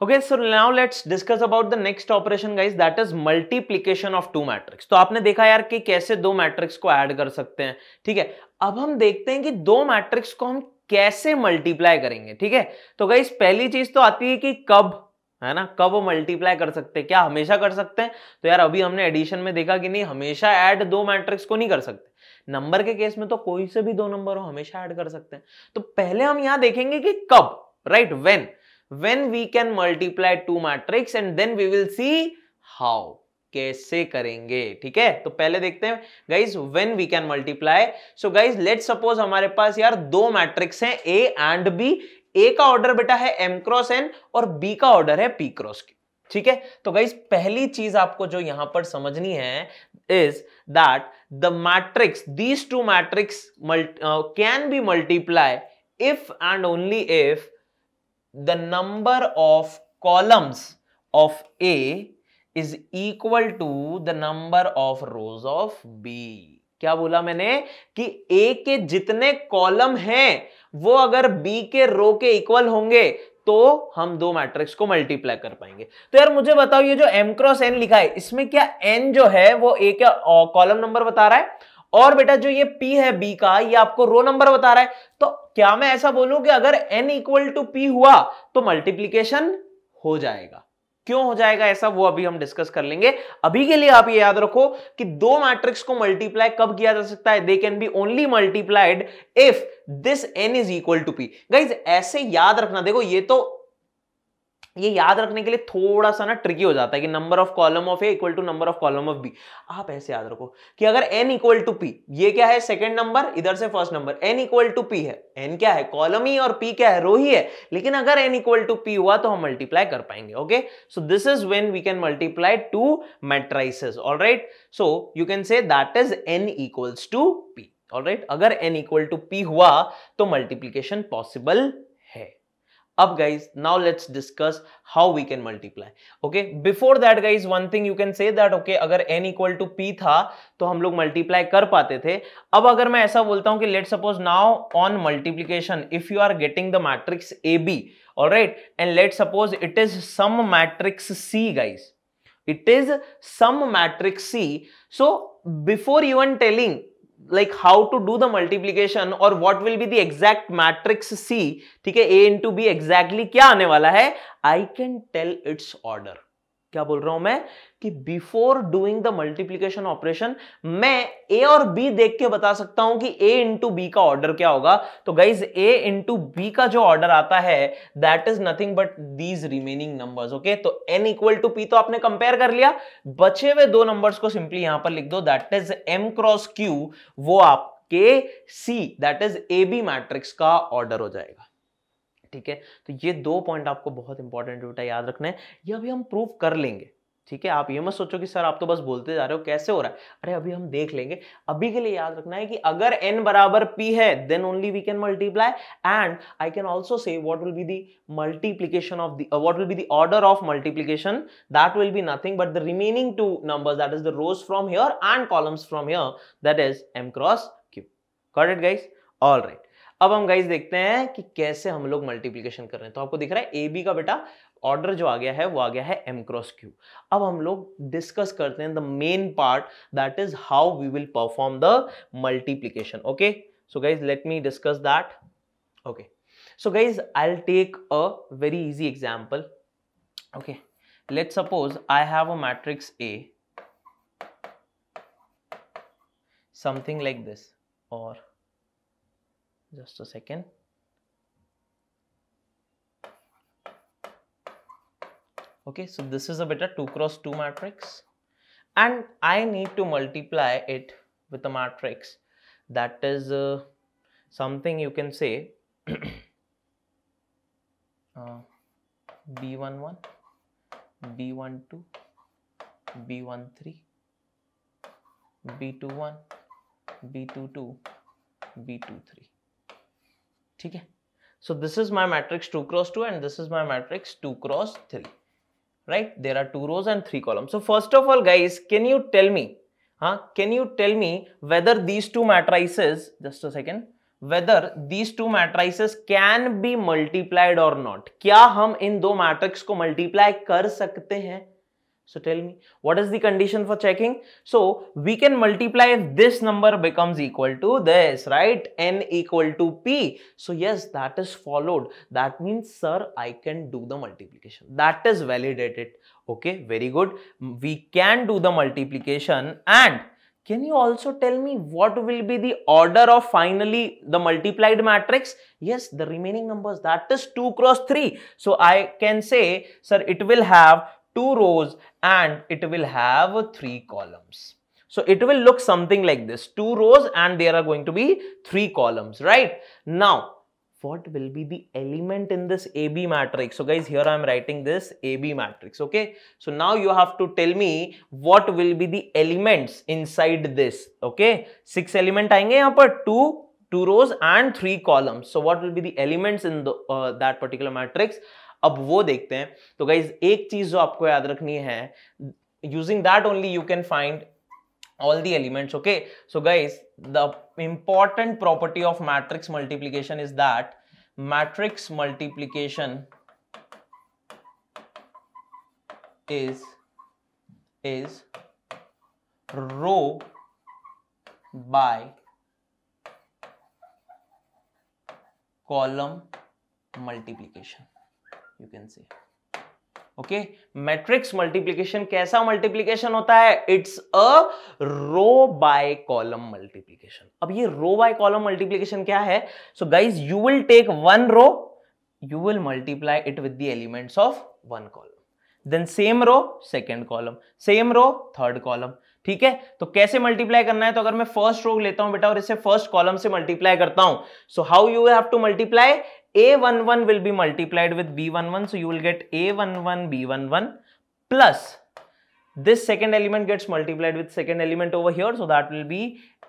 Okay, so now let's discuss about the next operation guys, that is multiplication of two matrix. तो आपने देखा यार कि कैसे दो मैट्रिक्स को ऐड कर सकते हैं, ठीक है। अब हम देखते हैं कि दो मैट्रिक्स को हम कैसे मल्टीप्लाई करेंगे, ठीक है। तो गाइस पहली चीज तो आती है कि कब, है ना, कब मल्टीप्लाई कर सकते हैं, क्या हमेशा कर सकते हैं? तो यार अभी हमने एडिशन में देखा कि नहीं, हमेशा ऐड दो मैट्रिक्स को नहीं कर सकते। नंबर के केस में तो कोई से भी दो नंबर हो हमेशा ऐड कर सकते हैं। तो पहले हम यहां देखेंगे कि कब, right, when we can multiply two matrix and then we will see how, कैसे करेंगे, ठीक है। तो पहले देखते हैं guys when we can multiply। so guys let's suppose हमारे पास यार दो मैट्रिक्स हैं A एंड B। A का ऑर्डर बेटा है M क्रॉस N और B का ऑर्डर है P क्रॉस Q, ठीक है। तो गाइस पहली चीज आपको जो यहां पर समझनी है is that the matrix, these two matrix can be multiplied if and only if the number of columns of A is equal to the number of rows of B। क्या बोला मैंने कि A के जितने कॉलम हैं वो अगर B के रो के इक्वल होंगे तो हम दो मैट्रिक्स को मल्टीप्लाई कर पाएंगे। तो यार मुझे बताओ ये जो M क्रॉस N लिखा है इसमें क्या N जो है वो A का कॉलम नंबर बता रहा है और बेटा जो ये P है B का ये आपको रो नंबर बता रहा है। तो क्या मैं ऐसा बोलूं कि अगर N इक्वल टू P हुआ तो मल्टीप्लीकेशन हो जाएगा? क्यों हो जाएगा ऐसा, वो अभी हम डिस्कस कर लेंगे। अभी के लिए आप ये याद रखो कि दो मैट्रिक्स को मल्टीप्लाई कब किया जा सकता है, they can be only multiplied if this N is equal to P। Guys ऐसे याद रखना, देखो ये याद रखने के लिए थोड़ा सा ना ट्रिकी हो जाता है कि number of column of A equal to number of column of B. आप ऐसे याद रखो कि अगर n इक्वल टू पी, ये क्या है सेकंड नंबर, इधर से first number, n equal to p है, n क्या है कॉलम ही और p क्या है रो ही है, लेकिन अगर n इक्वल टू p हुआ तो हम मल्टीप्लाई कर पाएंगे। Okay, so this is when we can multiply two matrices. Alright, so you can say that is n equals to p। Alright, अगर n इक्वल टू p हुआ तो multiplication possible है। अब guys now let's discuss how we can multiply। okay, before that guys one thing you can say that okay अगर n equal to p था तो हम लोग मल्टीप्लाई कर पाते थे। अब अगर मैं ऐसा बोलता हूं कि let's suppose now on multiplication if you are getting the matrix AB, all right, and let's suppose it is some matrix C guys, it is some matrix C। so before even telling like how to do the multiplication or what will be the exact matrix C, ठीक है, A into B exactly क्या आने वाला है, I can tell its order। क्या बोल रहा हूं मैं कि before doing the multiplication operation मैं A और B देख के बता सकता हूं कि A इंटू बी का ऑर्डर क्या होगा। तो गाइज A इंटू बी का जो ऑर्डर आता है that is nothing but these remaining numbers. Okay, तो n इक्वल टू p तो आपने कंपेयर कर लिया, बचे हुए दो नंबर्स को सिंपली यहां पर लिख दो, that is m cross q, वो आपके C that is AB matrix का ऑर्डर हो जाएगा। ठीक है, तो ये दो पॉइंट आपको बहुत इंपॉर्टेंट बेटा याद रखना है, ये अभी हम प्रूव कर लेंगे। ठीक है, आप ये मत सोचो कि सर आप तो बस बोलते जा रहे हो कैसे हो रहा है, अरे अभी हम देख लेंगे। अभी के लिए याद रखना है कि अगर n बराबर p है then only we can multiply and I can also say what will be the multiplication of the what will be the order of multiplication, that will be nothing but the remaining two numbers that is the rows from here and columns from here, that is m cross q। Got it guys? Alright, अब हम guys देखते हैं कि कैसे हम लोग multiplication कर रहे हैं। तो आपको दिख रहा है ए बी का बेटा ऑर्डर जो आ गया है वो आ गया है m क्रॉस q। अब हम लोग डिस्कस करते हैं the main part, that is how we will perform the multiplication. Okay, so guys let me discuss that. Okay, so guys I will take a very easy example. Okay, let's suppose I have a matrix A something like this, और just a second। okay, so this is a beta 2 cross 2 matrix and I need to multiply it with a matrix that is something you can say B11 B12 B13 B21 B22 B23। ठीक है, so this is my matrix 2 cross 2 and this is my matrix 2 cross 3, right? There are 2 rows and 3 columns। so first of all guys can you tell me whether these two matrices, just a second, whether these two matrices can be multiplied or not. क्या हम इन दो matrix को multiply कर सकते हैं? So tell me, what is the condition for checking? So we can multiply if this number becomes equal to this, right? N equal to P. So yes, that is followed. That means, sir, I can do the multiplication. That is validated. Okay, very good. We can do the multiplication. And can you also tell me what will be the order of finally the multiplied matrix? Yes, the remaining numbers, that is 2 cross 3. So I can say, sir, it will have 2 rows and it will have 3 columns. So it will look something like this, 2 rows and there are going to be 3 columns, right? Now, what will be the element in this AB matrix? So guys, here I am writing this AB matrix, okay? So now you have to tell me what will be the elements inside this, okay? 6 element आएंगे यहाँ पर, 2 rows and 3 columns. So what will be the elements in the, that particular matrix? अब वो देखते हैं. तो guys एक चीज जो आपको याद रखनी है, using that only you can find all the elements. Okay, so guys, the important property of matrix multiplication is that matrix multiplication is row by column multiplication, you can say. Okay, matrix multiplication कैसा multiplication होता है? It's a row by column multiplication. अब ये row by column multiplication क्या है? So guys, you will take one row, you will multiply it with the elements of one column, then same row second column, same row third column. ठीक है, तो कैसे multiply करना है? तो अगर मैं फर्स्ट रो लेता हूं बेटा और इसे फर्स्ट कॉलम से मल्टीप्लाई करता हूं, so how you have to multiply? A11 will be multiplied with B11, so you will get A11 B11 plus this second element gets multiplied with second element over here, so that will be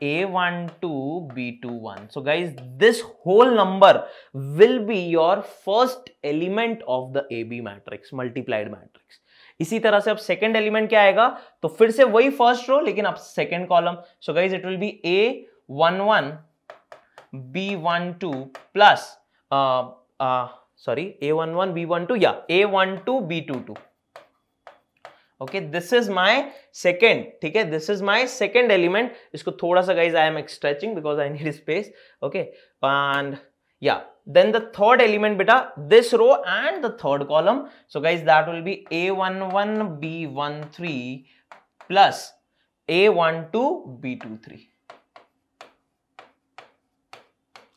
A12 B21. So guys, this whole number will be your first element of the AB matrix, multiplied matrix. इसी तरह से अब second element क्या आएगा? तो फिर से वही फर्स्ट रो लेकिन अब second column. So guys, it will B A11 B12 plus A11 B12, yeah, A12 B22. Okay, this is my second. ठीक है, this is my second element. इसको थोड़ा सा guys I am stretching because I need space. Okay, and yeah, then the third element beta, this row and the third column. So guys, that will be A11 B13 plus A12 B23.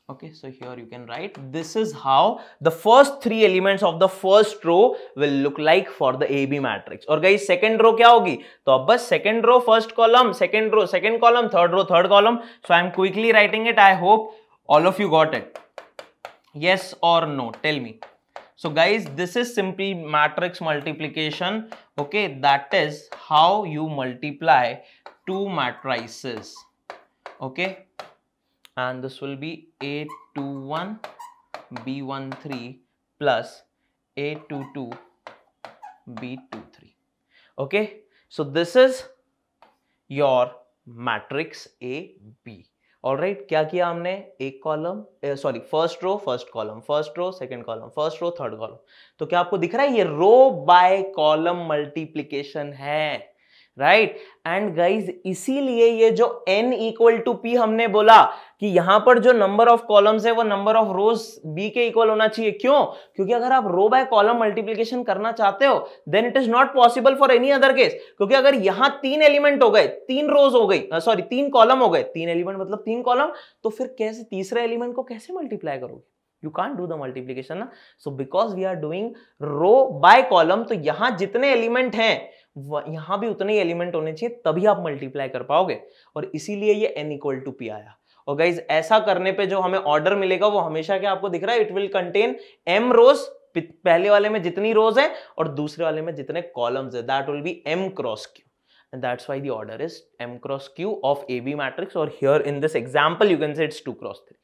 Okay, so here you can write, this is how the first 3 elements of the first row will look like for the AB matrix. और guys, second row क्या होगी? तो अब बस second row first column, second row second column, third row third column. So I am quickly writing it. I hope all of you got it. Yes or no? Tell me. So guys, this is simply matrix multiplication. Okay, that is how you multiply 2 matrices. Okay. And this will be A21 B13 plus A22 B23. Okay, so this is your matrix AB. Alright, क्या किया हमने? एक column, sorry, first row first column, first row second column, first row third column. तो क्या आपको दिख रहा है? ये रो बाय कॉलम मल्टीप्लीकेशन है, राइट. एंड गाइज, इसीलिए ये जो n इक्वल टू p हमने बोला कि यहां पर जो नंबर ऑफ कॉलम्स है वो नंबर ऑफ रोज b के इक्वल होना चाहिए. क्यों? क्योंकि अगर आप रो बाय कॉलम मल्टीप्लीकेशन करना चाहते हो, then it is not possible for any other case. क्योंकि अगर यहां 3 एलिमेंट हो गए, 3 रोज हो गई, सॉरी 3 कॉलम हो गए, 3 एलिमेंट मतलब 3 कॉलम, तो फिर कैसे तीसरे एलिमेंट को कैसे मल्टीप्लाई करोगे? You can't do the multiplication ना. So because we are doing row by column, तो यहां जितने एलिमेंट हैं यहां भी उतने ही एलिमेंट होने चाहिए, तभी आप मल्टीप्लाई कर पाओगे. और इसीलिए ये n इक्वल टू p आया. और गाइज, ऐसा करने पे जो हमें ऑर्डर मिलेगा वो हमेशा क्या आपको दिख रहा है? इट विल कंटेन m रोज, पहले वाले में जितनी रोज है और दूसरे वाले में जितने कॉलम्स है, that will B m cross q. And that's why the order is m cross q of AB matrix, or here in this example you can say it's 2 cross 3.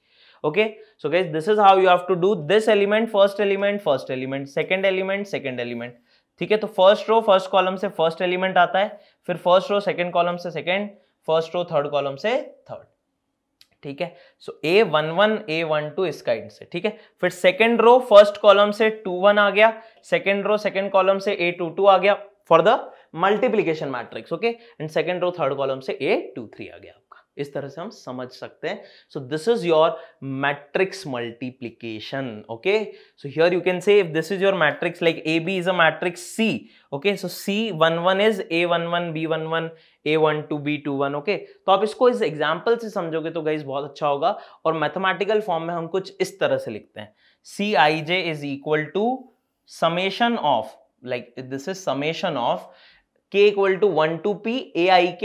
Okay, so guys, this is how you have to do this element, first element, second element, second element. ठीक है, तो first row first column से first element आता है, फिर first row second column से second, first row third column से third. ठीक है। सो A11 A12 इस काइंड से, ठीक है। फिर सेकंड रो फर्स्ट कॉलम से 21 आ गया, सेकंड रो सेकंड कॉलम से A22 आ गया for the multiplication matrix, okay, and second row third column से A23 आ गया आपका। इस तरह से हम समझ सकते हैं। सो this is your matrix multiplication, okay. So here you can से if this is your matrix like AB is a matrix C, okay, so C11 is A11 B11 A12 B21, okay. तो आप इसको इस एग्जांपल से समझोगे तो guys बहुत अच्छा होगा। और मैथमेटिकल फॉर्म में हम कुछ इस तरह से लिखते हैं, Cij is equal to summation of, like this is summation of k equal to 1 to p aik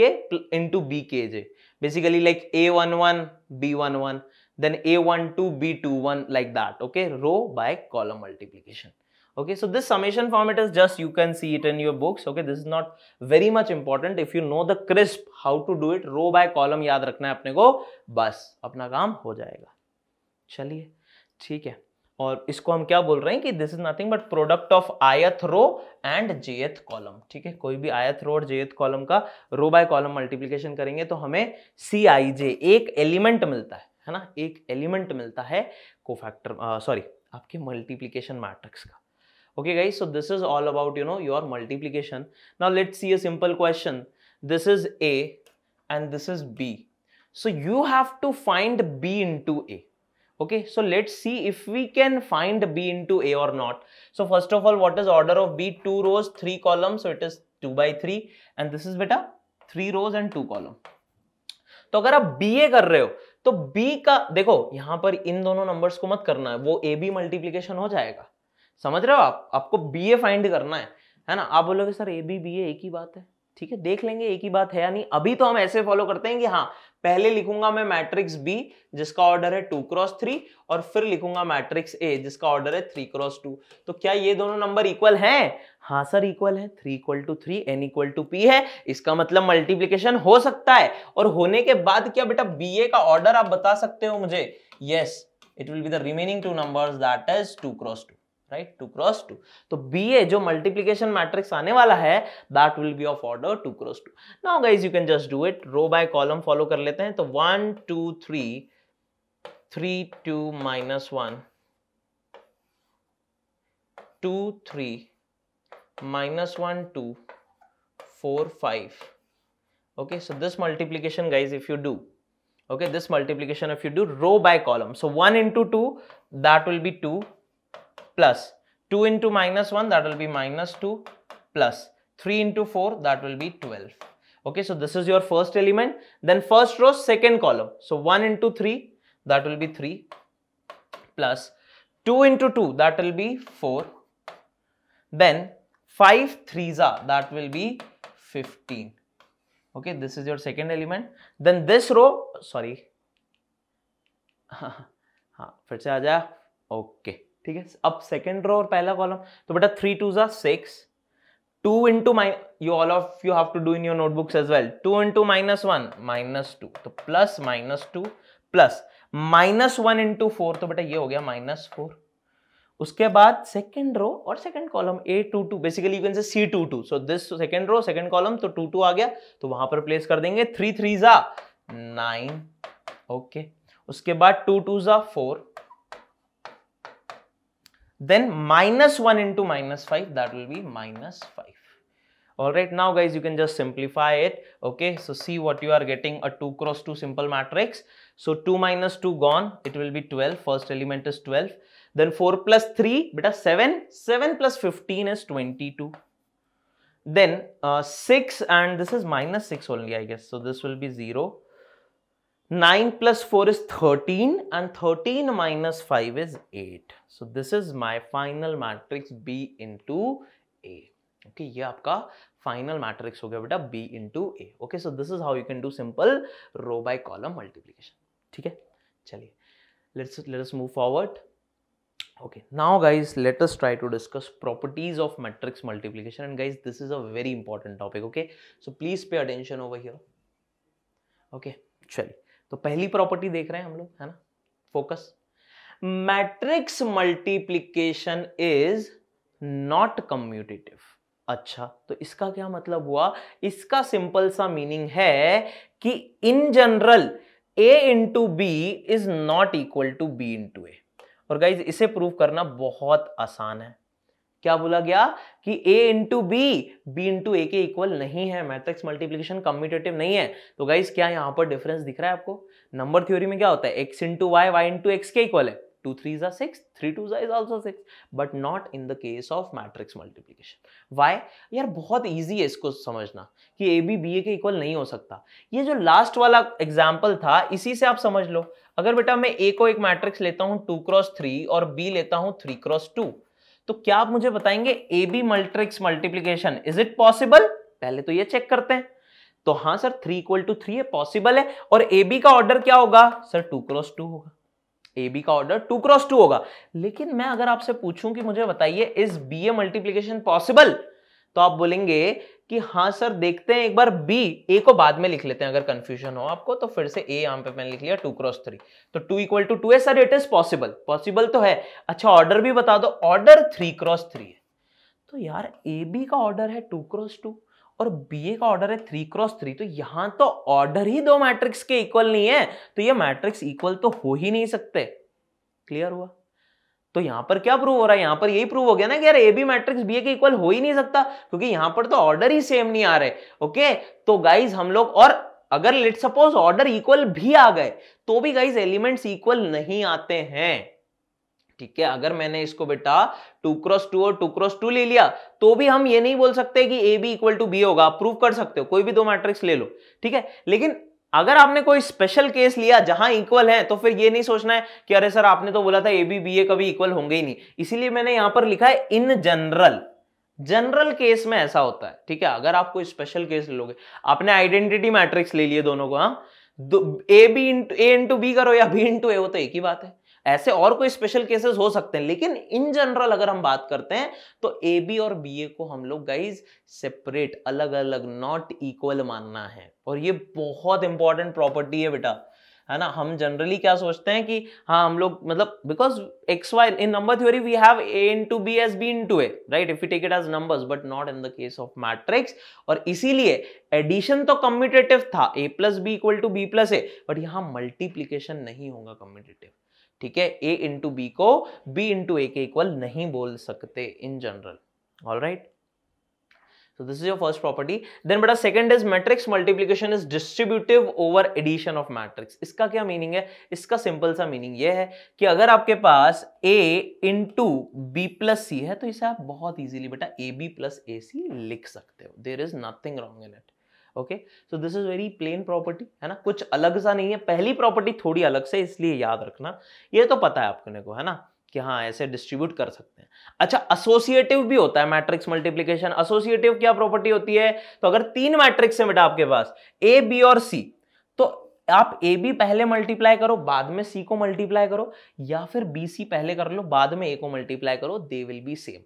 into bkj, basically like A11 B11 then A12 B21 like that, okay, row by column multiplication, okay. So this summation form, it is just, you can see it in your books, okay, this is not very much important. If you know the crisp how to do it, row by column याद रखना है अपने को, बस अपना काम हो जाएगा। चलिए ठीक है। और इसको हम क्या बोल रहे हैं कि this is nothing but product of ith row and jth column, ठीक है। कोई भी ith रो और jth कॉलम का रो बाय कॉलम मल्टीप्लिकेशन करेंगे तो हमें Cij एक एलिमेंट मिलता है ना, एक एलिमेंट मिलता है कोफैक्टर, सॉरी आपके मल्टीप्लिकेशन मैट्रिक्स का। Okay guys, so this is all about, you know, your multiplication. Now let's see a simple question. This is A and this is B. So you have to find B into A. Okay, so let's see if we can find B into A or not. So first of all, what is order of B? 2 rows, 3 columns. So it is 2 by 3. And this is beta 3 rows and 2 columns. तो अगर आप BA कर रहे हो तो B का देखो, यहां पर इन दोनों नंबर्स को मत करना है, वो AB मल्टीप्लीकेशन हो जाएगा। समझ रहे हो आप? आपको बीए फाइंड करना है ना। आप बोलोगे सर ए बी बीए एक ही बात है, ठीक है, देख लेंगे एक ही बात है या नहीं। अभी तो हम ऐसे फॉलो करते हैं कि हाँ, पहले लिखूंगा मैं मैट्रिक्स बी जिसका ऑर्डर है 2 क्रॉस 3 और फिर लिखूंगा मैट्रिक्स ए जिसका ऑर्डर है 3 क्रॉस 2। तो क्या ये दोनों नंबर इक्वल हैं? हाँ सर इक्वल है, 3 equal to 3 n equal to p है, इसका मतलब मल्टीप्लीकेशन हो सकता है। और होने के बाद क्या बेटा बीए का ऑर्डर आप बता सकते हो मुझे? Yes, it will be the remaining 2 numbers that is 2 cross 2, right, 2 cross 2। तो BA जो मल्टीप्लिकेशन मैट्रिक्स आने वाला है that will be of order 2 cross 2। Now guys you can just do it, row by column follow कर लेते हैं। तो 1 2 3 3 2 minus 1 2 3 minus 1 2 4 5, okay, so this multiplication guys if you do, okay, this multiplication if you do row by column, so 1 into 2 that will be 2 plus 2 into minus 1 that will be minus 2 plus 3 into 4 that will be 12, okay. So this is your first element, then first row second column, so 1 into 3 that will be 3 plus 2 into 2 that will be 4, then 5 3s are that will be 15, okay, this is your second element. Then this row, sorry हाँ फिर से आ जा, okay ठीक है। अब second row और पहला column, तो बेटा 3 2s are 6, 2 into you all of you have to do in your notebooks as well, 2 into minus 1 minus 2, तो plus minus 2 plus minus 1 into 4, तो बेटा ये हो गया minus 4। उसके बाद सेकेंड रो और second column A22, basically you can say C22, so this second row second column, तो 2 2 आ गया तो वहां पर प्लेस कर देंगे, 3 3s are 9, ओके। उसके बाद 2 2s are 4, then minus 1 into minus 5 that will be minus 5. All right, now guys you can just simplify it, okay. So see what you are getting, a 2 cross 2 simple matrix. So 2 minus 2 gone, it will be 12, first element is 12, then 4 plus 3 beta 7, 7 plus 15 is 22, then 6 and this is minus 6 only I guess, so this will be 0, 9 plus 4 is 13 and 13 minus 5 is 8. So this is my final matrix B into A. Okay, ये आपका final matrix हो गया बेटा B into A. Okay, so this is how you can do simple row by column multiplication. ठीक है, चलिए let us move forward. Okay, now guys let us try to discuss properties of matrix multiplication, and guys this is a very important topic. Okay, so please pay attention over here. Okay, चलिए तो पहली property देख रहे हैं हम लोग, है ना, focus. Matrix multiplication is not commutative. अच्छा, तो इसका क्या मतलब हुआ? इसका सिंपल सा मीनिंग है कि in general A into B is not equal to B into A. और गाइज इसे प्रूव करना बहुत आसान है। क्या बोला गया कि a into B b into A के इक्वल नहीं है, मैट्रिक्स मल्टीप्लीकेशन कम्यूटेटिव नहीं है। तो गाइज क्या यहां पर डिफरेंस दिख रहा है आपको? नंबर थ्योरी में क्या होता है, x into y y into x के इक्वल है, 2 3 is 6, 3 2 is also 6, but not in the case of matrix multiplication. Why? यार बहुत इजी है इसको समझना कि ए बी बी ए के इक्वल नहीं हो सकता। ये जो लास्ट वाला एग्जाम्पल था इसी से आप समझ लो। अगर बेटा मैं ए को एक मैट्रिक्स लेता हूं 2x3 और बी लेता हूं 3x2, तो क्या आप मुझे बताएंगे A B matrix multiplication is it possible? पहले तो ये चेक करते हैं। तो हाँ सर 3 = 3 है, पॉसिबल है। और ए बी का ऑर्डर क्या होगा सर? 2x2 होगा। ए बी का ऑर्डर 2x2 होगा। लेकिन मैं अगर आपसे पूछूं कि मुझे बताइए is B A multiplication possible, तो आप बोलेंगे कि हाँ सर देखते हैं एक बार बी, ए को बाद में लिख लेते हैं अगर कंफ्यूजन हो आपको तो। फिर से ए यहां पे मैंने लिख लिया 2x3, तो 2 = 2 है sir, it is possible. Possible तो है। अच्छा ऑर्डर भी बता दो, ऑर्डर 3x3 है। तो यार ए बी का ऑर्डर है 2x2 और बी ए का ऑर्डर है 3x3, तो यहां तो ऑर्डर ही दो मैट्रिक्स के इक्वल नहीं है, तो ये मैट्रिक्स इक्वल तो हो ही नहीं सकते। क्लियर हुआ? तो यहां पर क्या प्रूव हो रहा है? यहां पर यही प्रूव हो गया ना कि यार ए बी मैट्रिक्स बी ए के इक्वल हो ही नहीं सकता, क्योंकि यहां पर तो ऑर्डर ही सेम नहीं आ रहे। ओके, तो गाइज हम लोग, और अगर लेट सपोज ऑर्डर इक्वल भी आ गए तो भी गाइज एलिमेंट्स इक्वल नहीं आते हैं। ठीक है, अगर मैंने इसको बेटा 2x2 और 2x2 ले लिया तो भी हम ये नहीं बोल सकते कि A B equal to B होगा। आप प्रूव कर सकते हो, कोई भी दो मैट्रिक्स ले लो, ठीक है। लेकिन अगर आपने कोई स्पेशल केस लिया जहां इक्वल है तो फिर ये नहीं सोचना है कि अरे सर आपने तो बोला था ए बी बी ए कभी इक्वल होंगे ही नहीं। इसीलिए मैंने यहां पर लिखा है इन जनरल। जनरल केस में ऐसा होता है, ठीक है। अगर आप कोई स्पेशल केस ले लोगे, आपने आइडेंटिटी मैट्रिक्स ले लिए दोनों को, हाँ, A B A into B करो या बी इंटू ए, हो तो एक ही बात है। ऐसे और कोई स्पेशल केसेस हो सकते हैं, लेकिन इन जनरल अगर हम बात करते हैं तो ए बी और बी ए को हम लोग गाइज सेपरेट, अलग अलग, नॉट इक्वल मानना है। और ये बहुत इंपॉर्टेंट प्रॉपर्टी है बेटा, है ना। हम जनरली क्या सोचते हैं कि हाँ हम लोग मतलब because X Y in number theory we have A into B as B into A, right, if you take it as numbers, but not in the case of matrix. और इसीलिए एडिशन तो कम्यूटेटिव था, A plus B equal to B plus A, but यहां multiplication नहीं होगा commutative. ठीक है, A into B को बी इंटू ए के इक्वल नहीं बोल सकते in general. Alright, so this is your first property. Then beta second is matrix multiplication is distributive over addition of matrix. इसका क्या मीनिंग है? इसका सिंपल सा मीनिंग ये है कि अगर आपके पास a into B plus C है तो इसे आप बहुत इजीली बेटा ए बी प्लस ए सी लिख सकते हो। There is nothing wrong in it. Okay, so this is very plain property, है ना, कुछ अलग सा नहीं है। पहली प्रॉपर्टी थोड़ी अलग से, इसलिए याद रखना, ये तो पता है आपने को, है ना, कि हाँ ऐसे डिस्ट्रीब्यूट कर सकते हैं। अच्छा, एसोसिएटिव भी होता है मैट्रिक्स मल्टीप्लिकेशन। एसोसिएटिव क्या प्रॉपर्टी होती है? तो अगर तीन मैट्रिक्स है बेटा आपके पास ए बी और सी, तो आप ए बी पहले मल्टीप्लाई करो बाद में सी को मल्टीप्लाई करो, या फिर बी सी पहले कर लो बाद में ए को मल्टीप्लाई करो, they will be same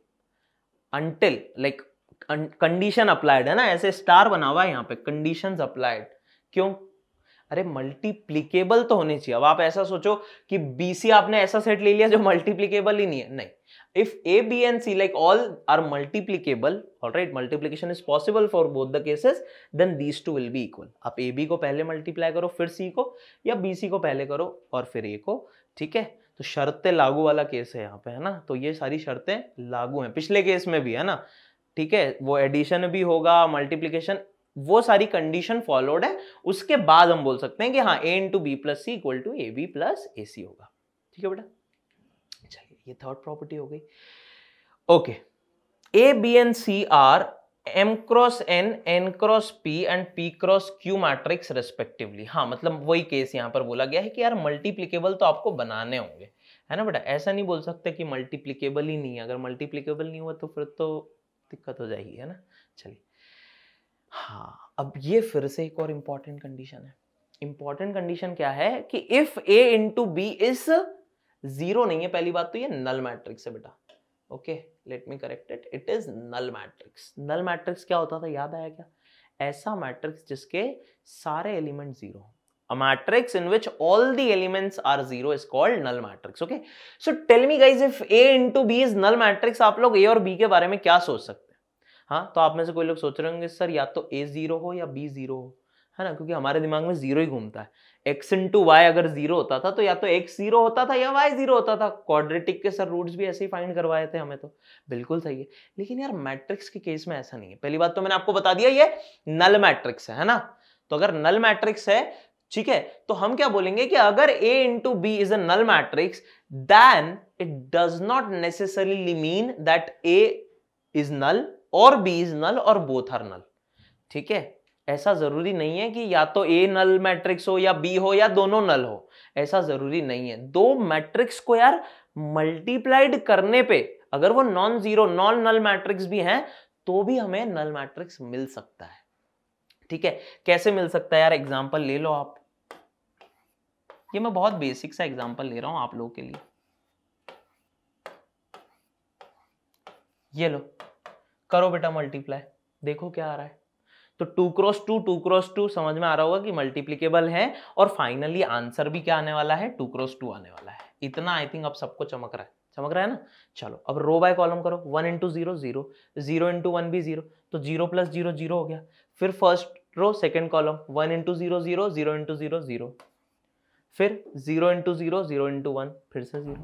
until like condition applied, है ना, ऐसे स्टार बना हुआ है यहाँ पे, कंडीशंस अप्लाइड। क्यों? अरे मल्टीप्लीकेबल तो होनी चाहिए। अब आप ऐसा सोचो कि बीसी आपने ऐसा सेट ले लिया जो मल्टीप्लीकेबल ही नहीं है, नहीं। If A B and C like all are multipliable, alright, multiplication is possible for both the cases, then these two will be equal. आप ए बी को पहले मल्टीप्लाई करो फिर सी को, या बी सी को पहले करो और फिर ए को, ठीक है। तो शर्तें लागू वाला केस है यहाँ पे, है ना, तो ये सारी शर्तें लागू हैं, पिछले केस में भी, है ना, ठीक है। वो एडिशन भी होगा, मल्टीप्लीकेशन, वो सारी कंडीशन फॉलोड है, उसके बाद हम बोल सकते हैं कि हाँ A into B plus C equal to A B plus A C होगा। ठीक है बेटा, चलिए ये थर्ड प्रॉपर्टी हो गई। Okay, A B and C are M cross N, N cross P and P cross Q matrix respectively. हाँ, मतलब वही केस यहां पर बोला गया है कि यार मल्टीप्लीकेबल तो आपको बनाने होंगे, है ना बेटा। ऐसा नहीं बोल सकते कि मल्टीप्लीकेबल ही नहीं है, अगर मल्टीप्लीकेबल नहीं हुआ तो फिर तो दिक्कत हो जाएगी, है ना। चलिए, हाँ, अब ये फिर से एक और इंपॉर्टेंट कंडीशन है। इंपॉर्टेंट कंडीशन क्या है कि if A into B is zero नहीं है, पहली बात तो ये नल मैट्रिक्स है बेटा। Okay, let me correct it, it is null matrix. Null matrix क्या होता था, याद आया क्या? ऐसा मैट्रिक्स जिसके सारे एलिमेंट जीरो हो। A matrix in which all the elements are zero is called null matrix. Okay, so tell me guys, if A into B is null matrix, आप लोग A और B के बारे में क्या सोच सकते हैं? हाँ, तो आप में से कोई लोग सोच रहे होंगे सर या तो A जीरो हो या B जीरो हो, है ना, क्योंकि हमारे दिमाग में जीरो ही घूमता है। x इंटू वाई अगर जीरो होता था तो या तो x जीरो होता था या y जीरो होता था। क्वाड्रेटिक के सर रूट्स भी ऐसे ही फाइंड करवाए थे हमें, तो बिल्कुल सही है। लेकिन यार मैट्रिक्स के केस में ऐसा नहीं है। पहली बात तो मैंने आपको बता दिया ये नल मैट्रिक्स है ना, तो अगर नल मैट्रिक्स है, ठीक है, तो हम क्या बोलेंगे कि अगर a into B is a null matrix then it does not necessarily mean that a is null और b इज नल और बोथ आर नल। ठीक है, ऐसा जरूरी नहीं है कि या तो ए नल मैट्रिक्स हो या बी हो या दोनों नल हो, ऐसा जरूरी नहीं है। दो मैट्रिक्स को यार मल्टीप्लाइड करने पे अगर वो non zero non null matrix भी हैं तो भी हमें नल मैट्रिक्स मिल सकता है। ठीक है, कैसे मिल सकता है यार, एग्जांपल ले लो आप। ये मैं बहुत बेसिक सा एग्जांपल ले रहा हूं आप लोगों के लिए। ये लो, करो बेटा मल्टीप्लाई, देखो क्या आ रहा है। तो 2 क्रॉस 2 2 क्रॉस 2 समझ में आ रहा होगा कि मल्टीप्लिकेबल है, और फाइनली आंसर भी क्या आने वाला है, 2 क्रॉस 2 आने वाला है। इतना आई थिंक अब सबको चमक रहा है ना। चलो अब रो बाय कॉलम करो, 1 इंटू 0 0, 0 इंटू 1 भी 0, तो 0 प्लस 0 0 हो गया। फिर first row second column 1 into 0 0, 0 into 0 0, फिर 0 इंटू 0 0 इंटू 1 फिर से 0,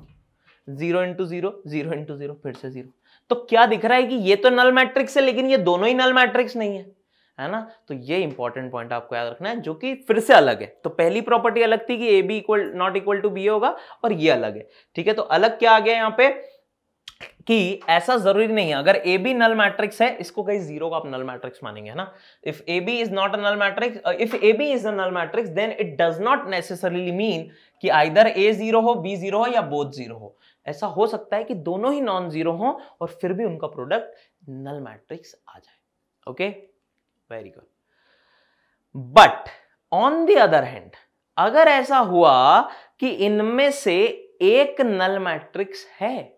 0 इंटू 0 0 इंटू 0 फिर से 0। तो क्या दिख रहा है कि ये तो नल मैट्रिक्स है लेकिन ये दोनों ही नल मैट्रिक्स नहीं है ना। तो ये इंपॉर्टेंट पॉइंट आपको याद रखना है, जो कि फिर से अलग है। तो पहली प्रॉपर्टी अलग थी कि A B equal not equal to B होगा, और ये अलग है। ठीक है, तो अलग क्या आ गया यहाँ पे कि ऐसा जरूरी नहीं है अगर ए बी नल मैट्रिक्स है, इसको कहीं जीरो का आप नल मैट्रिक्स मानेंगे, है ना। If A B is not a null matrix, if A B is a null matrix then it does not necessarily mean कि आइदर ए जीरो हो, बी जीरो हो या बोथ जीरो हो। ऐसा हो सकता है कि दोनों ही नॉन जीरो हो और फिर भी उनका प्रोडक्ट नल मैट्रिक्स आ जाए। Okay, very good. But on the other hand अगर ऐसा हुआ कि इनमें से एक नल मैट्रिक्स है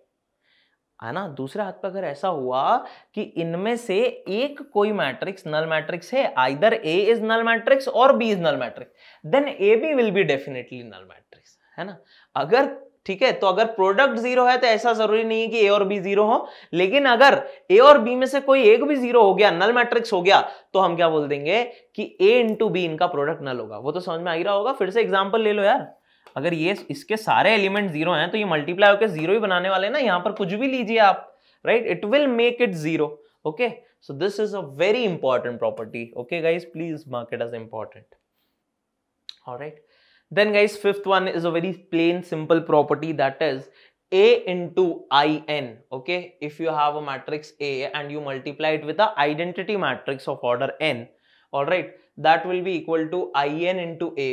ना, दूसरे हाथ पर अगर ऐसा हुआ कि इनमें से एक कोई मैट्रिक्स नल मैट्रिक्स है, either A is null matrix और B is null matrix, then A B will be definitely null matrix, है ना। अगर ठीक है, तो अगर प्रोडक्ट जीरो है तो ऐसा जरूरी नहीं है कि ए और बी जीरो हो, लेकिन अगर ए और बी में से कोई एक भी जीरो हो गया, नल मैट्रिक्स हो गया, तो हम क्या बोल देंगे कि ए इंटू बी इनका प्रोडक्ट नल होगा। वो तो समझ में आ ही रहा होगा। फिर से एग्जांपल ले लो यार, अगर ये इसके सारे एलिमेंट जीरो हैं तो ये मल्टीप्लाई होकर जीरो ही बनाने वाले ना। यहां पर कुछ भी लीजिए आप, right, it will make it zero. Okay, so this is a very important property. Okay guys, please mark it as important. Alright, then guys fifth one is a very plain simple property, that is a into in. Okay, if you have a matrix A and you multiply it with the identity matrix of order n, all right, that will be equal to in into A,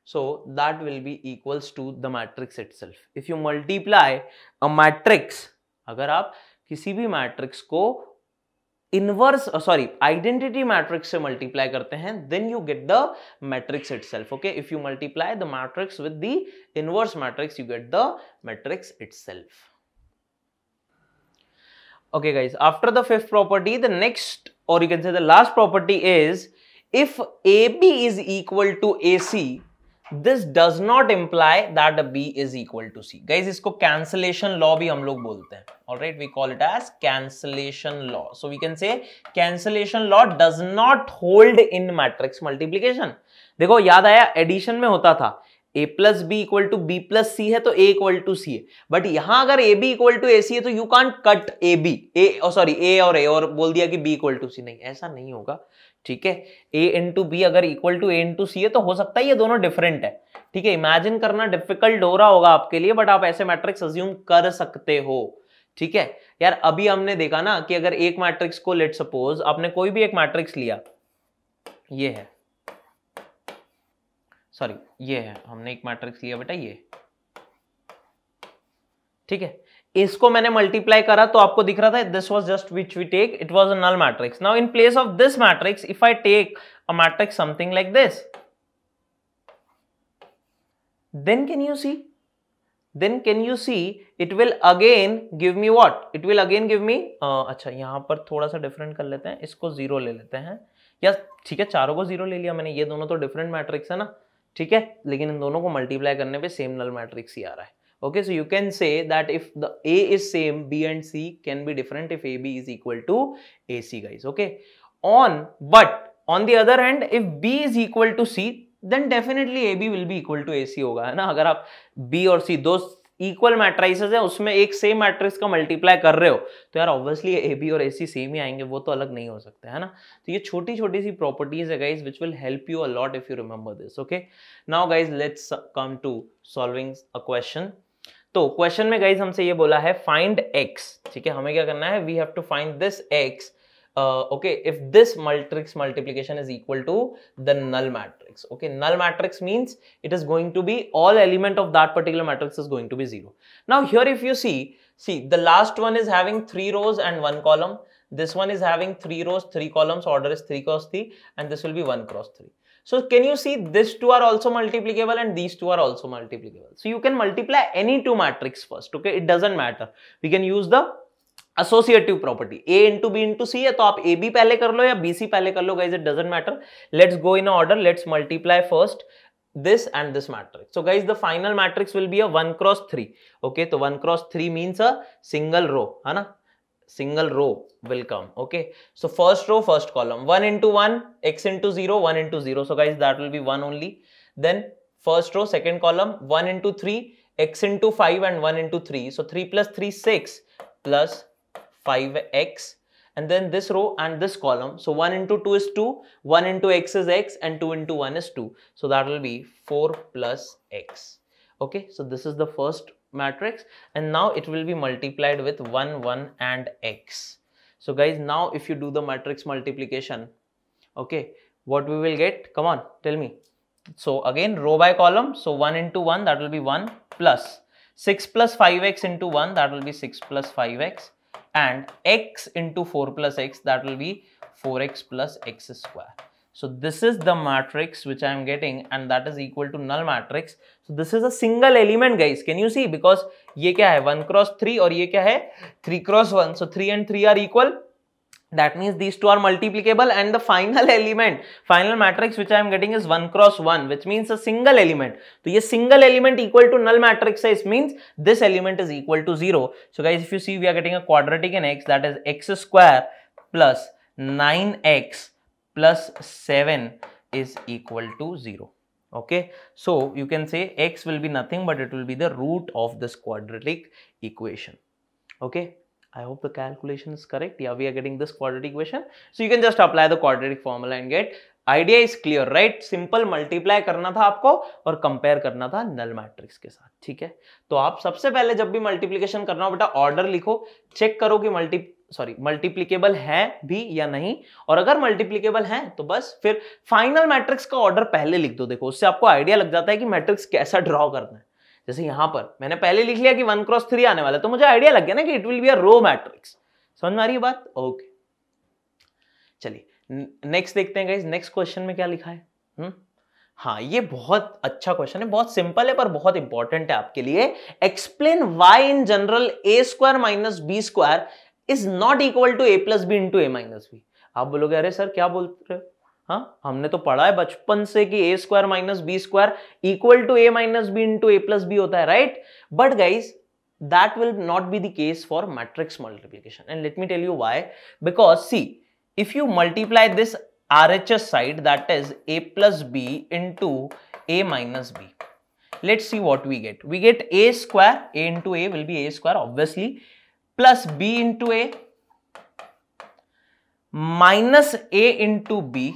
so that will be equals to the matrix itself. If you multiply a matrix, अगर आप किसी भी matrix को inverse identity matrix से multiply करते हैं, then you get the matrix itself. Okay, if you multiply the matrix with the inverse matrix you get the matrix itself. Okay guys, after the fifth property, the next, or you can say the last property is, if AB is equal to AC, this does not imply that B is equal to C. Guys, इसको cancellation law भी हम लोग बोलते हैं। Alright, we call it as cancellation law. So we can say cancellation law does not hold in matrix multiplication. देखो याद आया, addition में होता था a plus B equal to B plus C है तो a इक्वल टू सी है, but यहां अगर A B equal to A C है तो you can't cut A B A और a और बोल दिया कि b इक्वल टू सी। नहीं, ऐसा नहीं होगा। ठीक है, a इंटू बी अगर equal to a into C है तो हो सकता है ये दोनों डिफरेंट है। ठीक है, इमेजिन करना डिफिकल्ट हो रहा होगा आपके लिए, बट आप ऐसे मैट्रिक्स अज्यूम कर सकते हो। ठीक है यार, अभी हमने देखा ना कि अगर एक मैट्रिक्स को, लेट सपोज आपने कोई भी एक मैट्रिक्स लिया, ये है, सॉरी ये है, हमने एक मैट्रिक्स लिया बेटा ये, ठीक है, इसको मैंने मल्टीप्लाई करा तो आपको दिख रहा था this was just which we take, it was a null matrix. Now in place of this matrix if I take a matrix something like this, then can you see it will again give me what, it will again give me अच्छा यहां पर थोड़ा सा different कर लेते हैं, इसको zero ले लेते हैं, या ठीक है चारों को जीरो ले लिया मैंने, ये दोनों तो डिफरेंट मैट्रिक्स है ना। ठीक है, लेकिन इन दोनों को मल्टीप्लाई करने पे सेम नल मैट्रिक्स ही आ रहा है। Okay, so you can say that if the A is same, B and C can be different if AB is equal to AC guys. Okay, on but on the other hand if B is equal to C then definitely A B will be equal to A C होगा, है ना। अगर आप B और सी दो equal matrices है, उसमें एक सेम मैट्रिक्स का मल्टीप्लाई कर रहे हो तो यार ऑब्वियसली ए बी और ए सी सेम ही आएंगे, वो तो अलग नहीं हो सकते, है ना। तो ये छोटी छोटी सी प्रॉपर्टीज है guys which will help you a lot if you remember this. Okay, now guys let's come to solving a question. तो क्वेश्चन में गाइज हमसे ये बोला है फाइंड एक्स, ठीक है, हमें क्या करना है, we have to find this x okay, if this matrix multiplication is equal to the null matrix. Okay, null matrix means it is going to be all element of that particular matrix is going to be 0. Now here if you see the last one is having 3 rows and 1 column, this one is having 3 rows 3 columns, order is 3 cross 3 and this will be 1 cross 3. So can you see these two are also multiplicable and these two are also multiplicable. So you can multiply any two matrix first. Okay, it doesn't matter, we can use the associative property a into B into C है तो आप A B पहले कर लो या B C पहले कर लो guys, it doesn't matter. Let's go in order, let's multiply first this and this matrix. So guys the final matrix will be a 1 cross 3. Okay, so 1 cross 3 means a single row, है ना, single row will come. Okay, so first row first column 1 into 1 x into 0 1 into 0, so guys that will be 1 only. Then first row second column 1 into 3 x into 5 and 1 into 3, so 3 plus 3 6 plus 5x, and then this row and this column, so 1 into 2 is 2, 1 into x is x and 2 into 1 is 2, so that will be 4 plus x. Okay, so this is the first matrix and now it will be multiplied with 1 1 and x. So guys now if you do the matrix multiplication, okay, what we will get, come on tell me. So again row by column, so 1 into 1 that will be 1 plus 6 plus 5x into 1 that will be 6 plus 5x and x into 4 plus x that will be 4x plus x square. So this is the matrix which I am getting and that is equal to null matrix. So this is a single element guys, can you see, because ये क्या है 1 cross 3 और ये क्या है 3 cross 1, so 3 and 3 are equal, that means these two are multiplicable and the final element, final matrix which I am getting is 1 cross 1 which means a single element. So ये single element equal to null matrix is means this element is equal to 0. So guys if you see we are getting a quadratic in x, that is x square plus 9x plus 7 is equal to 0. Okay, so you can say x will be nothing but it will be the root of this quadratic equation. Okay, I hope the calculation is correct. Yeah, we are getting this quadratic equation. So you can just apply the quadratic formula and get. Idea is clear, right? Simple multiply करना था आपको और compare करना था null matrix के साथ, ठीक है। तो आप सबसे पहले जब भी multiplication करना हो बेटा order लिखो, check करो कि multiplicable है भी या नहीं, और अगर multiplicable है तो बस फिर final matrix का order पहले लिख दो। देखो उससे आपको idea लग जाता है कि matrix कैसा draw करना है। जैसे यहां पर मैंने पहले लिख लिया कि 1 cross 3 आने वाला, तो मुझे आइडिया लग गया ना कि it will be a row matrix. समझ में आ रही है बात? ओके, चलिए नेक्स्ट देखते हैं गाइस, नेक्स्ट क्वेश्चन में क्या लिखा है। हाँ, ये बहुत अच्छा क्वेश्चन है, बहुत सिंपल है पर बहुत इंपॉर्टेंट है आपके लिए। Explain why in general a square minus B square is not equal to a plus B into A minus B. आप बोलोगे अरे सर क्या बोल रहे हो, हाँ हमने तो पढ़ा है बचपन से कि a square minus B square equal to a minus B into A plus B होता है, right. But guys that will not be the case for matrix multiplication, and let me tell you why. Because see, if you multiply this RHS side, that is a plus b into a minus b, let's see what we get. We get a square, a into a will be a square obviously, plus b into a minus a into b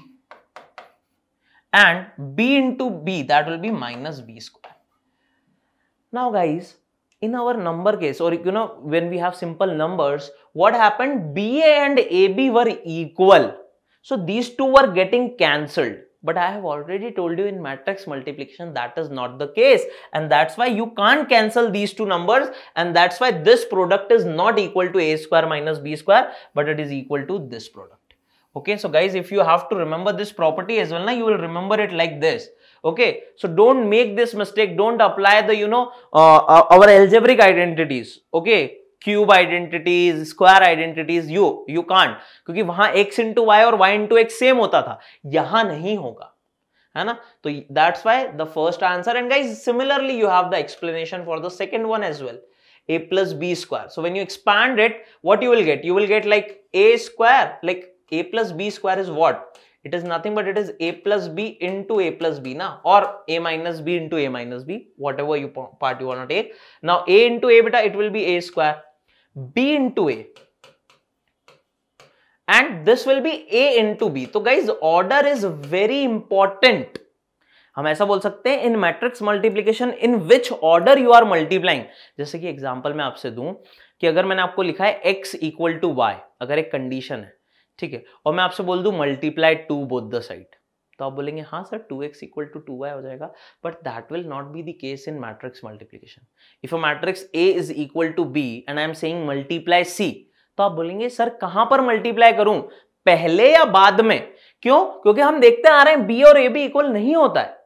and b into b, that will be minus b square. Now guys, in our number case, or you know, when we have simple numbers, what happened, BA and AB were equal, so these two were getting cancelled. But I have already told you in matrix multiplication that is not the case, and that's why you can't cancel these two numbers, and that's why this product is not equal to a square minus b square, but it is equal to this product. Okay, so guys, if you have to remember this property as well, now you will remember it like this. Okay, so don't make this mistake, don't apply the our algebraic identities, okay, cube identities, square identities, you can't, क्योंकि वहां x into y और y into x same होता था, यहां नहीं होगा, है ना। तो that's why the first answer, and guys similarly you have the explanation for the second one as well, a plus b square. So when you expand it, what you will get like a square, like a plus b square is what, It is nothing but it is a plus b into a plus b na, or a minus b into a minus b, whatever you part you want to take. Now a into a beta, it will be a square, b into a, and this will be a into b. तो guys order is very important. हम ऐसा बोल सकते हैं in matrix multiplication in which order you are multiplying. जैसे कि example मैं आपसे दूं कि अगर मैंने आपको लिखा है x इक्वल टू वाई, अगर एक कंडीशन है, ठीक है, और मैं आपसे बोल दूं मल्टीप्लाई 2 बोथ द साइड, तो आप बोलेंगे हाँ sir 2x equal to 2y हो जाएगा, but that will not be the case in matrix multiplication. If a matrix A is equal to B and I am saying multiply C, तो आप बोलेंगे sir कहां पर मल्टीप्लाई करूं, पहले या बाद में? क्यों? क्योंकि हम देखते आ रहे हैं B और AB इक्वल नहीं होता है.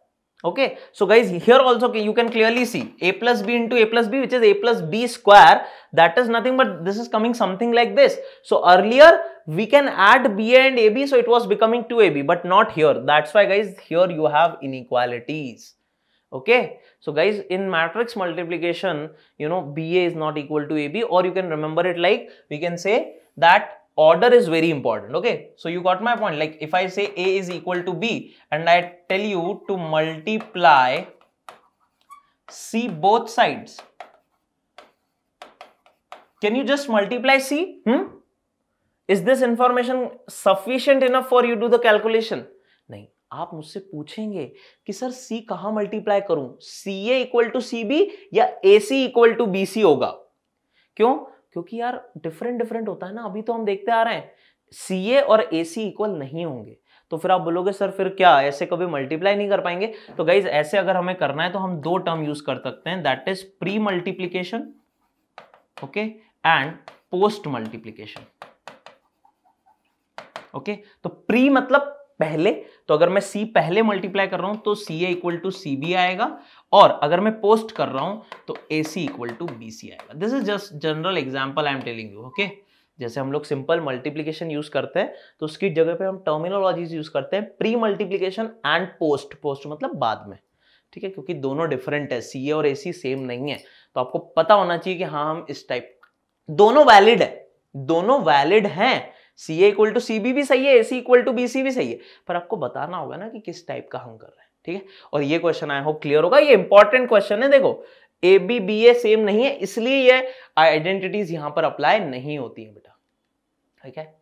Okay, so guys, here also you can clearly see a plus b into a plus b, which is a plus b square. That is nothing but this is coming something like this. So earlier we can add b and ab, so it was becoming 2ab, but not here. That's why guys, here you have inequalities. Okay, so guys, in matrix multiplication, you know, ba is not equal to ab, or you can remember it like, we can say that order is very important. Okay, so you got my point. Like if I say a is equal to b and I tell you to multiply c both sides, can you just multiply c? Is this information sufficient enough for you to do the calculation? नहीं, आप मुझसे पूछेंगे कि sir c कहां multiply करूं, ca equal to cb या ac equal to bc होगा. क्यों? क्योंकि यार डिफरेंट होता है ना. अभी तो हम देखते आ रहे हैं CA और AC इक्वल नहीं होंगे, तो फिर आप बोलोगे सर फिर क्या ऐसे कभी मल्टीप्लाई नहीं कर पाएंगे? तो गाइज ऐसे अगर हमें करना है तो हम दो टर्म यूज कर सकते हैं, that is pre multiplication, okay, and post multiplication. Okay, तो प्री मतलब पहले, तो अगर मैं C पहले मल्टीप्लाई कर रहा हूं तो CA इक्वल टू CB आएगा, और अगर मैं पोस्ट कर रहा हूं तो AC इक्वल टू BC आएगा. This is just general example I am telling you. Okay, जैसे हम लोग सिंपल मल्टीप्लीकेशन यूज करते हैं तो उसकी जगह पे हम टर्मिनोलॉजीज यूज करते हैं pre multiplication and post. Post मतलब बाद में, ठीक है, क्योंकि दोनों डिफरेंट है, CA और AC सेम नहीं है. तो आपको पता होना चाहिए कि हाँ हम इस टाइप, दोनों वैलिड है, दोनों वैलिड हैं. CA इक्वल टू CB भी सही है, AC इक्वल टू BC भी सही है, पर आपको बताना होगा ना कि किस टाइप का हम कर रहे हैं. ठीक है, और ये क्वेश्चन आई होप क्लियर होगा. ये इंपॉर्टेंट क्वेश्चन है. देखो AB BA सेम नहीं है, इसलिए ये आइडेंटिटीज यहां पर अप्लाई नहीं होती है बेटा. ठीक है,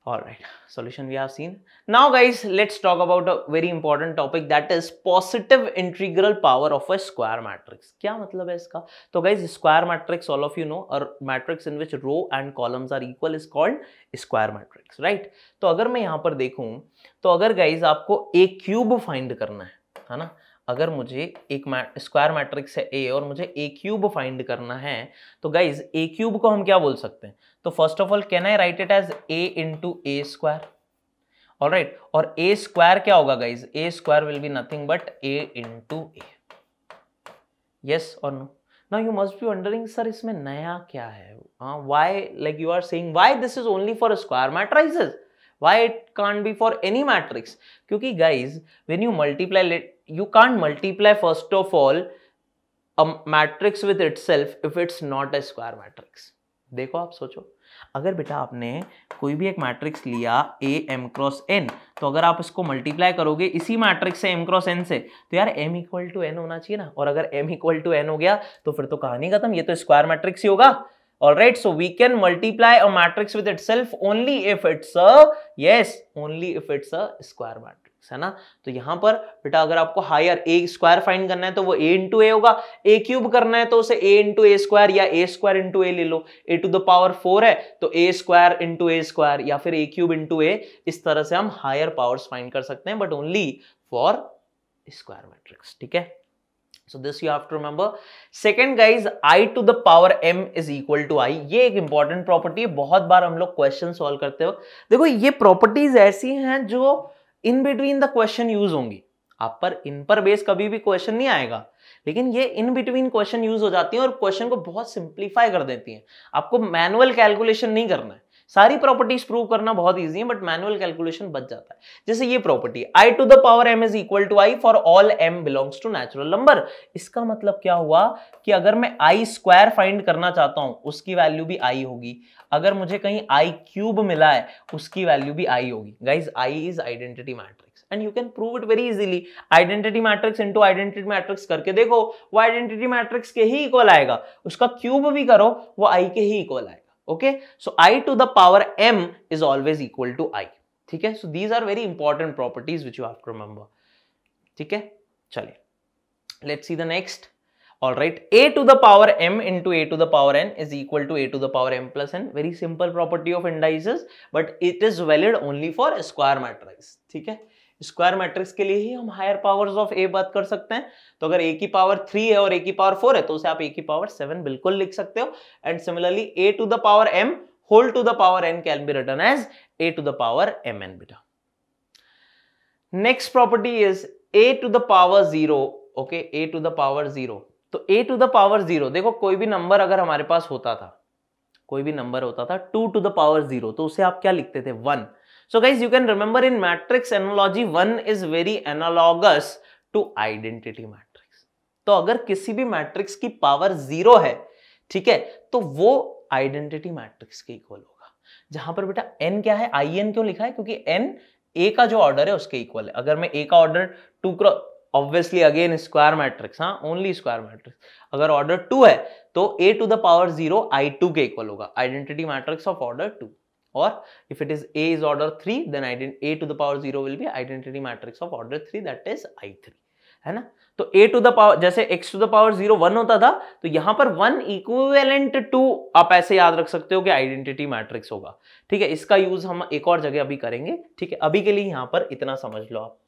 alright, solution we have seen. Now guys, let's talk about a very important topic, that is positive integral power of a square matrix. क्या मतलब है इसका? तो guys, square matrix all of you know, or matrix in which row and columns are equal is called square matrix, right? तो अगर मैं यहाँ पर देखूं तो अगर guys आपको a क्यूब फाइंड करना है ना, अगर मुझे एक स्क्वायर मैट्रिक्स है A और मुझे A क्यूब फाइंड करना है, तो गाइज A क्यूब को हम क्या बोल सकते हैं? तो first of all can I write it as A into A square. Alright, और A स्क्वायर क्या होगा guys? A square will be nothing but A into A. Yes और no? Now you must be wondering sir इसमें नया क्या है? Why, like you are saying why this is only for square matrices, why it can't be for any matrix? क्योंकि guys when you multiply, you can't multiply first of all a matrix with itself if it's not a square matrix. देखो आप सोचो, अगर बेटा आपने कोई भी एक मैट्रिक्स लिया A m क्रॉस n, तो अगर आप इसको मल्टीप्लाई करोगे इसी मैट्रिक्स से m क्रॉस n से, तो यार m इक्वल टू n होना चाहिए ना, और अगर m इक्वल टू n हो गया तो फिर तो कहानी खत्म, ये तो स्क्वायर मैट्रिक्स ही होगा. Alright, so we can multiply a matrix with itself only if it's a, yes, only if it's a square matrix, है ना. तो यहाँ पर बेटा अगर आपको हायर A स्क्वायर फाइंड करना है तो वो A इंटू A होगा, A क्यूब करना है तो उसे A इंटू A स्क्वायर या A स्क्वायर इंटू A ले लो, A टू द पावर 4 है तो A square into A square या फिर A क्यूब इंटू A. इस तरह से हम हायर पावर्स फाइंड कर सकते हैं, but only for square matrix. ठीक है, so this you have to remember. Second guys, I to the power m is equal to I. ये एक इंपॉर्टेंट प्रॉपर्टी है, बहुत बार हम लोग क्वेश्चन सॉल्व करते हो. देखो ये प्रॉपर्टीज ऐसी हैं जो in between the question use होंगी, आप पर इन पर बेस कभी भी क्वेश्चन नहीं आएगा, लेकिन ये इन बिटवीन क्वेश्चन यूज हो जाती हैं और क्वेश्चन को बहुत सिंप्लीफाई कर देती हैं. आपको मैनुअल कैलकुलेशन नहीं करना है, सारी प्रॉपर्टीज प्रूव करना बहुत इजी है, बट मैनुअल कैलकुलेशन बच जाता है। जैसे ये property i to the power m is equal to i for all m belongs to natural number. इसका मतलब क्या हुआ कि अगर मैं i स्क्वायर फाइंड करना चाहता हूं उसकी वैल्यू भी i होगी, अगर मुझे कहीं i क्यूब मिला है उसकी वैल्यू भी i होगी। Guys i is identity matrix and you can prove it very easily। Identity matrix into identity matrix करके देखो, वो आइडेंटिटी मैट्रिक्स के ही इक्वल आएगा, उसका क्यूब भी करो वो i के ही इक्वल आएगा। Okay, so i to the power m is always equal to i। ठीक है, so these are very important properties which you have to remember. ठीक है, चलिए let's see the next. All right, a to the power m into a to the power n is equal to a to the power m plus n। Very simple property of indices, but it is valid only for square matrix। ठीक है, square matrix के लिए ही हम higher powers of a बात कर सकते हैं। तो अगर a की पावर 3 है और a की पावर 4 है तो उसे आप a की पावर 7 बिल्कुल लिख सकते हो। And similarly a to the power m whole to the power n can be written as a to the power mn बेटा। Next property is a to the power 0। Okay, a to the power 0, तो a to the power 0, देखो कोई भी number अगर हमारे पास होता था, कोई भी नंबर होता था 2 टू द पावर 0, तो उसे आप क्या लिखते थे 1। So guys you can remember in matrix analogy 1 is very analogous to identity matrix. तो अगर किसी भी मैट्रिक्स की पावर 0 है, ठीक है, तो वो आइडेंटिटी मैट्रिक्स के इक्वल होगा। जहां पर बेटा n क्या है, in क्यों लिखा है, क्योंकि n a का जो ऑर्डर है उसके इक्वल है। अगर मैं a का order 2 cross, obviously again square matrix, हाँ ओनली स्क्वायर मैट्रिक्स, अगर ऑर्डर 2 है तो a to the power 0 i2 के इक्वल होगा, आइडेंटिटी मैट्रिक्स ऑफ ऑर्डर 2। और if it is a is order 3 then a to the power 0 will be identity matrix of order 3, that is i3, है ना। तो a to the power, जैसे x to the power 0 1 होता था, तो यहां पर 1 इक्विवेलेंट टू आप ऐसे याद रख सकते हो कि आइडेंटिटी मैट्रिक्स होगा। ठीक है, इसका यूज हम एक और जगह अभी करेंगे। ठीक है, अभी के लिए यहां पर इतना समझ लो आप।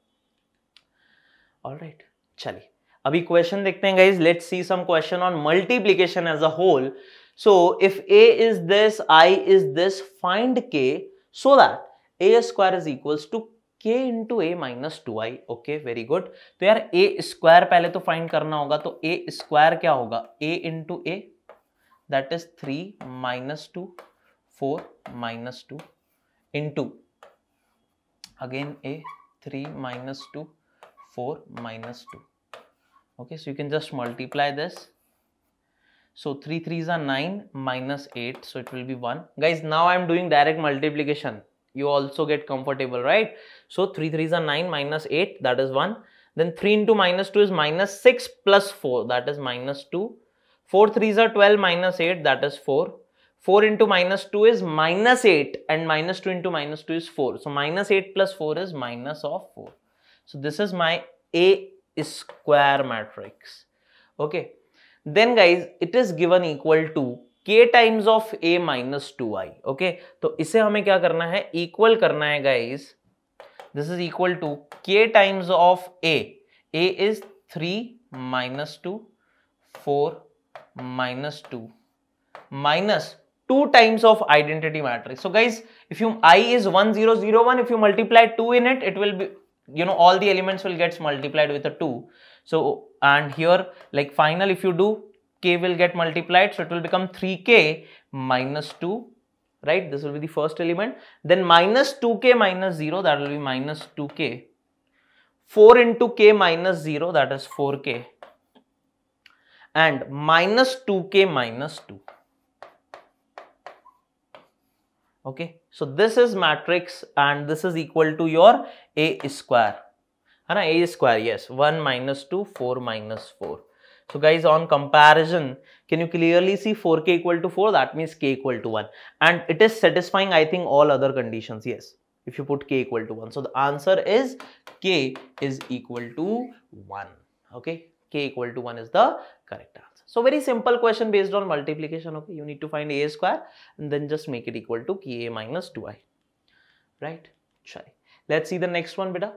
ऑलराइट, चलिए अभी क्वेश्चन देखते हैं गाइज। Let's see some question on multiplication as a whole. So if a is this, I is this, find k so that a square is equals to k into a minus 2i। Okay, very good। तो यार a square पहले तो find करना होगा, तो a square क्या होगा, a into a, that is 3 minus 2 4 minus 2 into again a 3 minus 2 4 minus 2। Okay, so you can just multiply this। So 3 3s are 9 minus 8, so it will be 1। Guys, now I am doing direct multiplication. You also get comfortable, right? So 3 3s are 9 minus 8, that is 1. Then 3 into minus 2 is minus 6 plus 4, that is minus 2. 4 3s are 12 minus 8, that is 4. 4 into minus 2 is minus 8, and minus 2 into minus 2 is 4. So minus 8 plus 4 is minus of 4. So this is my A square matrix. Okay. Then guys, it is given equal to k times of a minus 2i। okay, तो इसे हमें क्या करना है, equal करना है guys. This is equal to k times of a is 3 minus 2 4 minus 2 minus 2 times of identity matrix। so guys, if you I is 1 0 0 1, if you multiply 2 in it, it will be, you know, all the elements will get multiplied with a 2। so and here like final, if you do, k will get multiplied, so it will become 3k minus 2, right? This will be the first element. Then minus 2k minus 0, that will be minus 2k। 4 into k minus 0, that is 4k, and minus 2k minus 2। okay, so this is matrix and this is equal to your a square, है ना, a square, yes, 1 minus 2 4 minus 4। so guys, on comparison, can you clearly see 4k equal to 4? That means k equal to 1, and it is satisfying, I think, all other conditions, yes, if you put k equal to 1। so the answer is k is equal to 1। okay, k equal to 1 is the correct answer। so very simple question based on multiplication। okay, you need to find a square and then just make it equal to k minus 2i, right? चलिए, let's see the next one बेटा।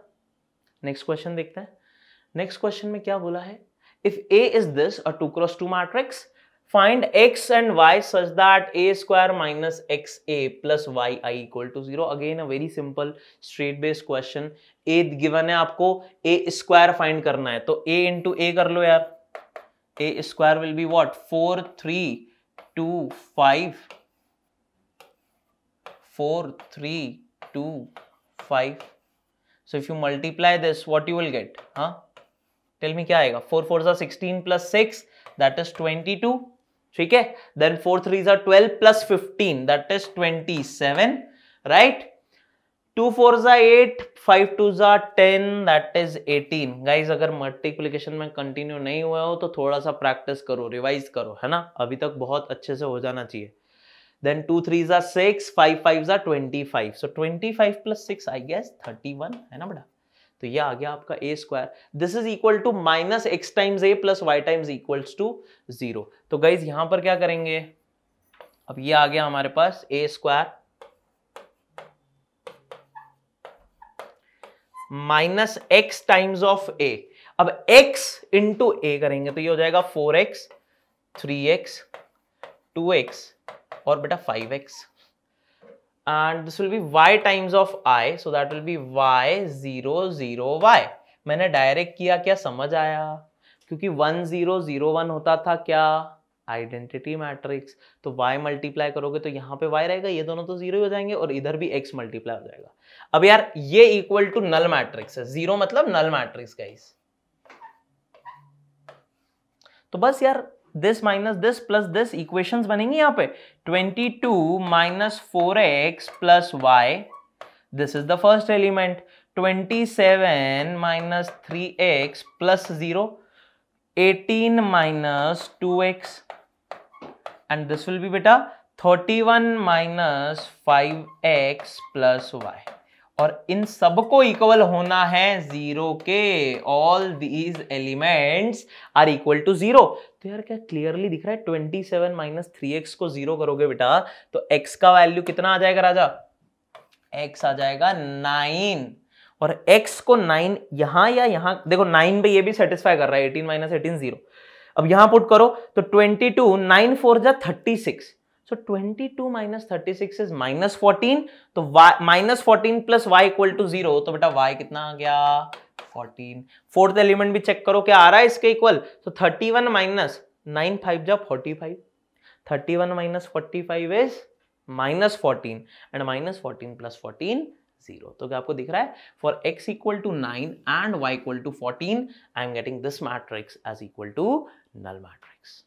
Next question देखते हैं। Next question में क्या बोला है, if A is this a 2 cross 2 matrix, find x and y such that a square minus xa plus yi equal to 0। Again a very simple straight based question. a given है, आपको a square find करना है, तो a into a कर लो यार। a square will be what, 4 3 2 5 4 3 2 5. So if you multiply this, what you will get? Tell me क्या आएगा? 4 4s are 16 plus 6, that is 22. ठीक है? Then 4 3s are 12 plus 15, that is 27, right? 2 4s are 8, 5 2s are 10, that is 18. Guys, अगर multiplication में continue नहीं हुआ हो तो थोड़ा सा प्रैक्टिस करो, रिवाइज करो, है ना? अभी तक बहुत अच्छे से हो जाना चाहिए. Then 2 3s are 6, 5 5s are 25. So 25 plus 6, I guess 31, है ना बेटा? तो ये आ गया आपका a square. This is equal to minus x times a plus y times equals to 0. तो गाइज यहां पर क्या करेंगे? अब ये आ गया हमारे पास a square minus x times of a. अब x इंटू a करेंगे तो ये हो जाएगा 4x, 3x, 2x और बेटा 5x. And this will be y times of I, so that will be y 0 0 y. मैंने डायरेक्ट किया, क्या समझ आया? क्योंकि 1 0 0 1 होता था क्या? Identity matrix. तो y मल्टीप्लाई करोगे तो यहाँ पे y रहेगा, ये दोनों तो 0 हो जाएंगे और इधर भी x मल्टीप्लाई हो जाएगा. अब यार ये इक्वल टू नल मैट्रिक्स है, 0 मतलब नल मैट्रिक्स गाइस. तो बस यार this minus this plus this equations बनेंगी यहाँ पे. 22 minus 4x plus y, this is the first element. 27 minus 3x plus 0, 18 minus 2x and this will be बेटा 31 minus 5x plus y. और इन सबको equal होना है 0 के. All these elements are equal to 0. तो यार क्या क्लियरली दिख रहा है? 27 माइनस 3x को 0 करोगे बेटा तो x का वैल्यू कितना आ जाएगा राजा? x आ जाएगा 9. और x को 9 यहां या यहां देखो, 9 पे ये भी सेटिस्फाई कर रहा है. 18 माइनस 18 0. अब यहां पुट करो तो 22, 9 4 जा 36. So 22 minus 36 is minus 14. तो minus 14 plus y equal to 0. तो बेटा y कितना आ गया? 14. फोर्थ एलिमेंट भी चेक करो क्या आ रहा है इसके इक्वल. तो 31 minus 9 5 जा 45. 31 minus 45 is minus 14 and minus 14 plus 14 0. तो क्या आपको दिख रहा है? For x equal to 9 and y equal to 14, I am getting this matrix as equal to null matrix.